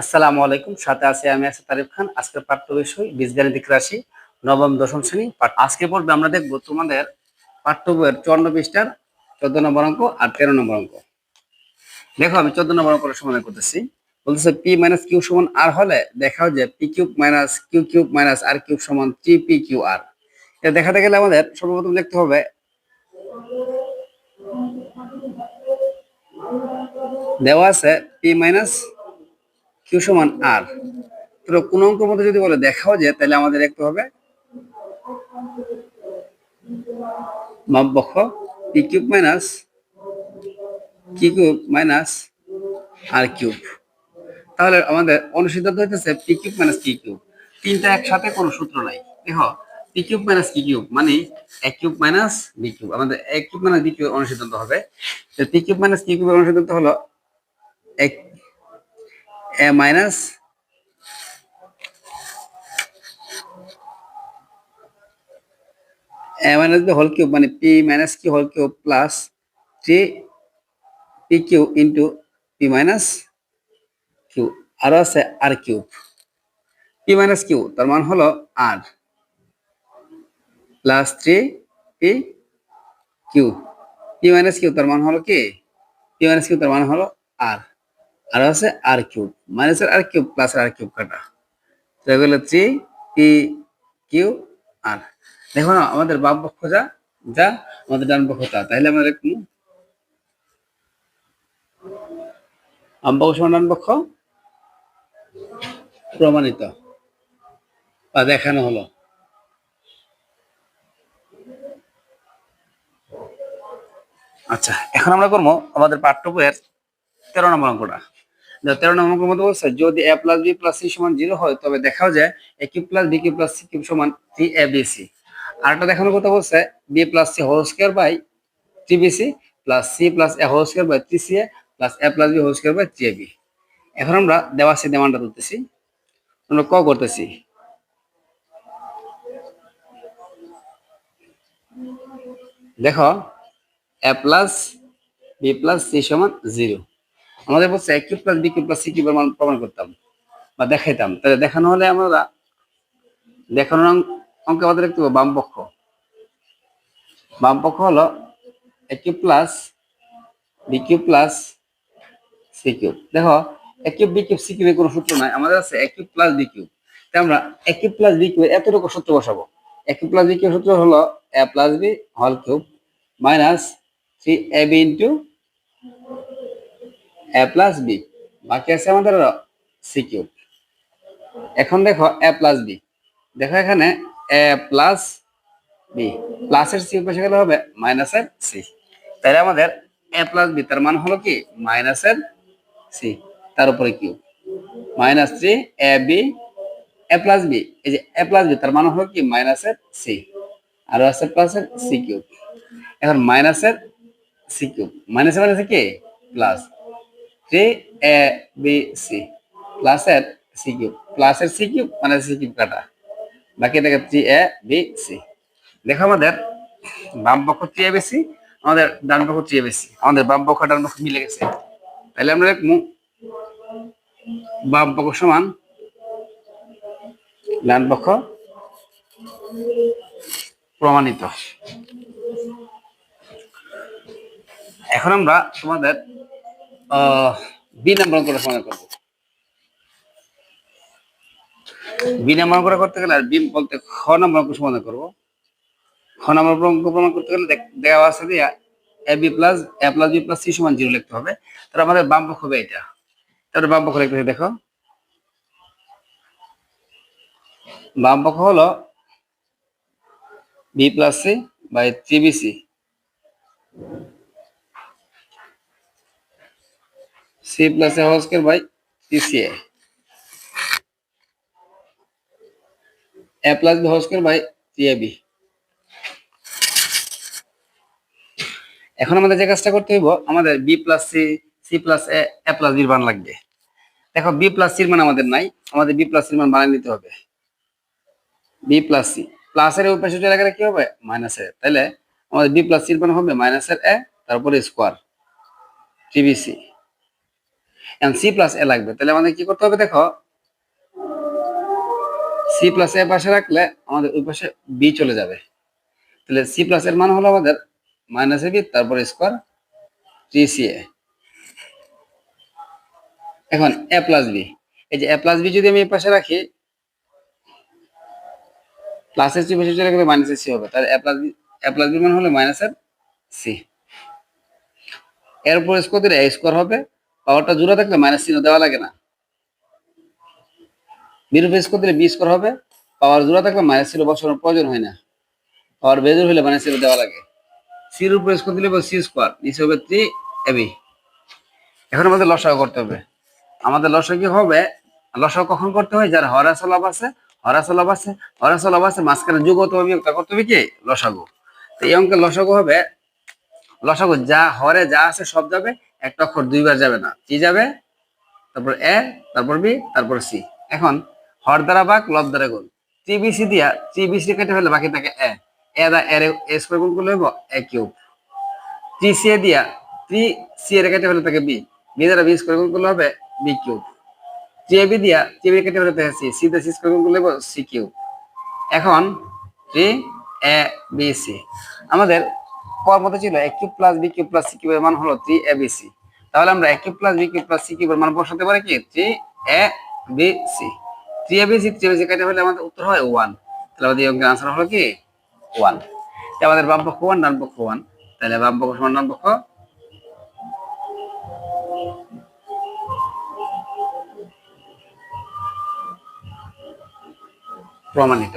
আসসালামু আলাইকুম। সাথে আছি আমি তারিফ খান। আজকের পাঠ্য বিষয় বীজগাণিতিক রাশি, নবম দশম শ্রেণী পাঠ। আজকে পর্বে আমরা দেখব তোমাদের পাঠ্য বইয়ের 54 পৃষ্ঠার 14 নম্বর অঙ্ক আর 13 নম্বর অঙ্ক। দেখো, আমি 14 নম্বর অঙ্কটা সমাধান করতেছি। বলতেছে পি মাইনাস কিউ সমান আর হলে দেখাও যে P cube minus Q cube minus আর কিউব সমান 3 পি কিউ আর। এটা দেখাতে গেলে আমাদের সর্বপ্রথম লিখতে হবে, দেওয়া আছে পি মাইনাস কিউ সমান আর। তো কোন অঙ্কের মধ্যে যদি বলে দেখাও যে, তাহলে আমাদের লিখতে হবে মাপবক্ষ p cube minus q cube minus আর কিউব। তাহলে আমাদের অনুসিদ্ধান্ত হইতেছে p cube minus q cube. তিনটা একসাথে কোনো সূত্র নাই। দেখো, p cube minus q cube মানে a cube minus b cube. আমাদের a cube minus b cube অনুসিদ্ধান্ত হবে। P cube minus q cube অনুসিদ্ধান্ত হলো a minus b whole cube মানে p minus q whole cube plus 3 P q into P minus Q. আরো আছে আর cube. P minus Q তার মান হলো আর plus 3 P Q. P minus Q তার মান হলো কি, পি মাইনাস কিউ তার মান হলো আর। আর আছে আর কিউব, মাইনাসের আর কিউব প্লাস আর কিউব কাটা, তাহলে 3 পি কিউ আর। দেখো না, আমাদের বাম পক্ষ যা যা আমাদের ডান পক্ষ তা, তাহলে আমাদের বাম পক্ষ সমান ডান পক্ষ প্রমাণিত বা দেখানো হলো। আচ্ছা, এখন আমরা করবো আমাদের পাঠ্য বইয়ের 13 নম্বর অঙ্কটা। 13 নম্বর অঙ্কের মধ্যে বলছে যদি A plus B plus C সমান 0 হয় তবে দেখাও যায় A cube plus B cube plus C cube সমান 3abc। আর একটা দেখানোর কথা বলছে B plus C whole square by 3bc plus C plus A whole square by 3ca plus A plus B whole square by 3ab। এখন আমরা দেওয়া আছে দেমানটা তুলতেছি, আমরা ক করতেছি। দেখো, A plus B plus C সমান 0। আমাদের বলছে A cube plus B cube plus C কিউবের মান প্রমাণ করতাম বা দেখাইতাম। তাহলে দেখানো হলে আমরা দেখানোর অঙ্কে আমাদের লিখতে হবে বাম পক্ষ। বাম পক্ষ হলো A cube plus B cube plus C cube. দেখো, A cube B cube C কিউবের কোনো সূত্র নাই, আমাদের আছে A cube plus B cube. তাই আমরা A cube plus B cube এতটুকু সূত্র বসাবো। A cube plus B cube সূত্র হলো A plus B whole cube minus 3ab into A plus B, বাকি আছে আমাদের সি কিউব। এখন দেখো এ প্লাস বি, দেখো এখানে এ প্লাস বি প্লাসের সি পাশে গেলে হবে মাইনাসের সি। তাহলে আমাদের এ প্লাস বি তার মান হলো কি মাইনাসের সি, তার উপরে কিউ মাইনাস 3ab এ প্লাস বি। এই যে এ প্লাস বি তার মান হলো কি মাইনাসের সি, আর আছে প্লাসের সি কিউব। এখন মাইনাসের সি কিউব মাইনাসের মানে কি প্লাস 3abc প্লাসের সি কিউব, প্লাসের সি কিউব মানে সি কিউব কাটা, বাকি থাকে 3abc। দেখো, আমাদের বাম পক্ষ 3abc, আমাদের ডান পক্ষ 3abc, আমাদের বাম পক্ষ ডান পক্ষ মিলে গেছে। তাহলে আমরা লিখবো বাম পক্ষ সমান ডান পক্ষ প্রমাণিত। এখন আমরা তোমাদের বি নাম্বার অঙ্কটা সমাধান করবো। বি নাম্বার অঙ্কটা করতে গেলে আর বি বলতে খ নাম্বার অঙ্ক সমাধান করবো। খ নাম্বার অঙ্ক প্রমাণ করতে গেলে দেওয়া আছে যে A B plus A plus B plus C সমান 0 লিখতে হবে। তাহলে আমাদের বাম পক্ষ হবে এটা। তাহলে বাম পক্ষ লিখতে, দেখো বাম পক্ষ হলো B plus C by 3bc C plus A whole square by 3ca A plus B whole square by 3ab। এখন আমাদের যে কাজটা করতে হইব, আমাদের B plus C C plus A A plus বির মান লাগবে। দেখো, বি প্লাস সির মান আমাদের নাই, আমাদের বি প্লাস সির মান বানিয়ে নিতে হবে। বি প্লাস সি প্লাসের ওই পাশে চলে গেলে কি হবে মাইনাসের, তাহলে আমাদের বি প্লাস সির মান হবে মাইনাসের এ তারপরে স্কোয়ার 3bc। এখন সি প্লাস এ লাগবে, তাহলে আমাদের কি করতে হবে দেখো, সি প্লাস এ পাশে রাখলে আমাদের ওই পাশে বি চলে যাবে। তাহলে সি প্লাস এর মান হলো আমাদের মাইনাস এ বি তারপরে স্কোয়ার 3 CA। এখন এ প্লাস বি, এই যে এ প্লাস বি যদি আমি এই পাশে রাখি, প্লাসের চেয়ে বেশি চলে গেলে মাইনাসের সি হবে, তাহলে এ প্লাস বি মান হলো মাইনাসের সি। এর উপর স্কোয়ার দিলে এ স্কোয়ার হবে, পাওয়ারটা জোড়া থাকলে মাইনাস চিহ্ন দেওয়া লাগে না। বির উপর স্কোয়ার দিলে বি স্কোয়ার হবে, পাওয়ার জোড়া থাকলে মাইনাস চিহ্ন বসানোর প্রয়োজন হয় না, পাওয়ার বেজোর হলে মাইনাস চিহ্ন দেওয়া লাগে। সির উপর স্কোয়ার দিলে সি স্কোয়ার, নিচে হবে 3AB। এখন আমাদের লসাগু করতে হবে। আমাদের লসাগু কি হবে, লসাগু কখন করতে হয়, যার হরাস লাভ আছে, হরাস লাভ আছে, হরাস লাভ আছে, মাঝখানে যোগ হতে হবে, বিয়োগটা করতে হবে কি লসাগু। তো এই অঙ্কের লসাগু হবে, লসাগু যা হরে যা আছে সব যাবে, একটা অক্ষর দুইবার যাবে না, কি যাবে, তারপর এ, তারপর বি, তারপর সি। এখন হর দ্বারা ভাগ, লব দ্বারা গুণ, 3BC দিয়া 3BC কেটে ফেলে বাকি থাকে এ, এ দা এ স্কোয়ার গুণ করলে হইব এ কিউব। 3CA দিয়া 3CA কেটে ফেলে থাকে বি, বি দ্বারা বি স্কোয়ার গুণ করলে হবে বি কিউব। 3AB দিয়া 3B কেটে ফেলে থাকে সি, সি দ্বারা সি স্কোয়ার গুণ করলে হবে সি কিউব। এখন 3ABC আমাদের পর মতো ছিল A cube plus B cube plus C কিউবের মান হলো 3ABC। তাহলে আমরা A cube plus B cube plus C কিউবের মান বসাতে পারি কি 3ABC। 3ABC কেটে ফেলে আমাদের উত্তর হয় 1। তাহলে আমাদের এই অঙ্কের আনসার হলো কি 1। আমাদের বাম পক্ষ 1, ডান পক্ষ 1, তাহলে বাম পক্ষ সমান ডান পক্ষ প্রমাণিত।